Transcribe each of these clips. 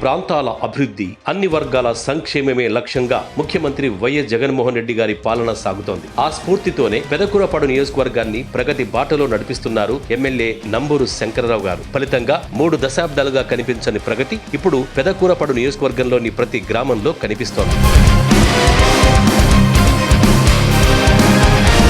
ప్రాంతాల అభివృద్ధి, అన్ని వర్గాల సంక్షేమమే లక్ష్యంగా ముఖ్యమంత్రి వైఎస్ జగన్మోహన్ రెడ్డి గారి పాలన సాగుతోంది. ఆ స్ఫూర్తితోనే పెదకూరపాడు నియోజకవర్గాన్ని ప్రగతి బాటలో నడిపిస్తున్నారు ఎమ్మెల్యే నంబూరు శంకరరావు గారు. ఫలితంగా 3 దశాబ్దాలుగా కనిపించని ప్రగతి ఇప్పుడు పెదకూరపాడు నియోజకవర్గంలోని ప్రతి గ్రామంలో కనిపిస్తోంది.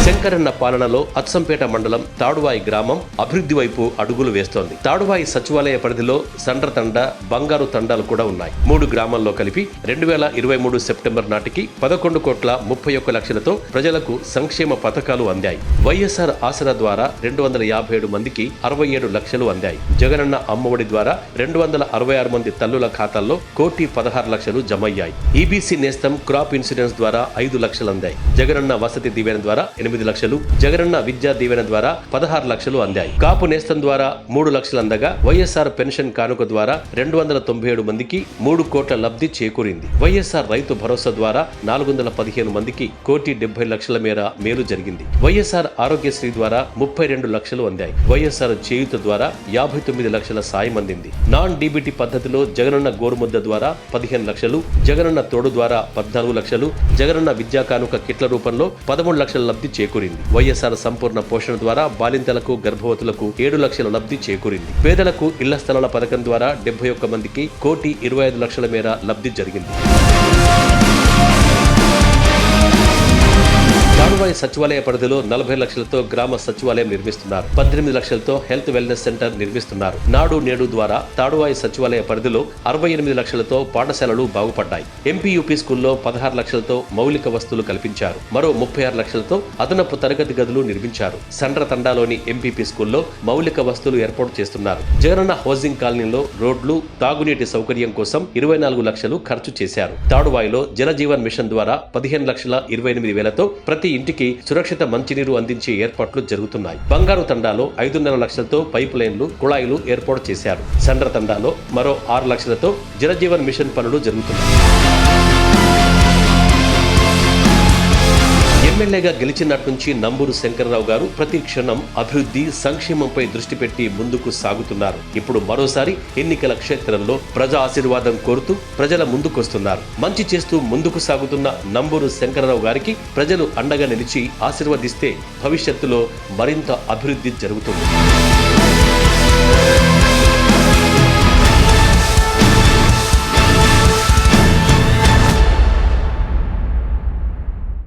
శంకరన్న పాలనలో అచ్చంపేట మండలం తాడువాయి గ్రామం అభివృద్ధి వైపు అడుగులు వేస్తోంది. తాడువాయి సచివాలయ పరిధిలో సండ్రతండ, బంగారు తండాలు కూడా ఉన్నాయి. 3 గ్రామాల్లో కలిపి 2023 సెప్టెంబర్ నాటికి 11,31,00,000తో ప్రజలకు సంక్షేమ పథకాలు అందాయి. వైఎస్ఆర్ ఆసరా ద్వారా 257 మందికి 67 లక్షలు అందాయి. జగనన్న అమ్మఒడి ద్వారా 266 మంది తల్లుల ఖాతాల్లో 1,16,00,000 జమయ్యాయి. ఈబీసీ నేస్తం క్రాప్ ఇన్సూరెన్స్ ద్వారా 5 లక్షలు అందాయి. జగనన్న వసతి దీవెన ద్వారా 8 లక్షలు, జగనన్న విద్యా దీవెన ద్వారా 16 లక్షలు అందాయి. కాపు నేస్తం ద్వారా 3 లక్షలు అందగా వైఎస్ఆర్ పెన్షన్ కానుక ద్వారా 297 మందికి 3 కోట్ల లబ్ధి చేకూరింది. వైఎస్ఆర్ రైతు భరోసా ద్వారా 415 మందికి 1,70,00,000 మేర మేలు జరిగింది. వైఎస్ఆర్ ఆరోగ్యశ్రీ ద్వారా 32 లక్షలు అందాయి. వైఎస్ఆర్ చేయూత ద్వారా 59 లక్షల సాయం అందింది. నాన్ డీబీటీ పద్ధతిలో జగనన్న గోరుముద్ద ద్వారా 15 లక్షలు, జగనన్న తోడు ద్వారా 14 లక్షలు, జగనన్న విద్యా కానుక కిట్ల రూపంలో 13 లక్షల లబ్ధి చేకూరింది. వైఎస్ఆర్ సంపూర్ణ పోషణ ద్వారా బాలింతలకు, గర్భవతులకు 7 లక్షల లబ్ధి చేకూరింది. పేదలకు ఇళ్ల స్థలాల పథకం ద్వారా 71 మందికి 1,25,00,000 మేర లబ్ధి జరిగింది. తాడువాయి సచివాలయ పరిధిలో 40 లక్షలతో గ్రామ సచివాలయం నిర్మిస్తున్నారు. 18 లక్షలతో హెల్త్ వెల్నెస్ సెంటర్ నిర్మిస్తున్నారు. నాడు నేడు ద్వారా తాడువాయి సచివాలయ పరిధిలో 68 లక్షలతో పాఠశాలలు బాగుపడ్డాయి. ఎంపీయూపీ స్కూల్లో 16 లక్షలతో మౌలిక వస్తువులు కల్పించారు. మరో 36 లక్షలతో అదనపు తరగతి గదులు నిర్మించారు. సండ్రతండాలోని ఎంపీపీ స్కూల్లో మౌలిక వస్తువులు ఏర్పాటు చేస్తున్నారు. జగనన్న హౌసింగ్ కాలనీలో రోడ్లు, తాగునీటి సౌకర్యం కోసం 24 లక్షలు ఖర్చు చేశారు. తాడువాయిలో జలజీవన్ మిషన్ ద్వారా 15,28,000తో ప్రతి ఇంటికి సురక్షిత మంచినీరు అందించే ఏర్పాట్లు జరుగుతున్నాయి. బంగారు తండాలో 5.5 లక్షలతో పైప్ లైన్లు, కుళాయిలు ఏర్పాటు చేశారు. సండ్ర తండాలో మరో 6 లక్షలతో జలజీవన్ మిషన్ పనులు జరుగుతున్నాయి. ఎమ్మెల్యేగా గెలిచినట్టు నుంచి నంబూరు శంకరరావు గారు ప్రతి క్షణం అభివృద్ధి, సంక్షేమంపై దృష్టి పెట్టి ముందుకు సాగుతున్నారు. ఇప్పుడు మరోసారి ఎన్నికల క్షేత్రంలో ప్రజా ఆశీర్వాదం కోరుతూ ప్రజల ముందుకొస్తున్నారు. మంచి చేస్తూ ముందుకు సాగుతున్న నంబూరు శంకరరావు గారికి ప్రజలు అండగా నిలిచి ఆశీర్వదిస్తే భవిష్యత్తులో మరింత అభివృద్ధి జరుగుతుంది.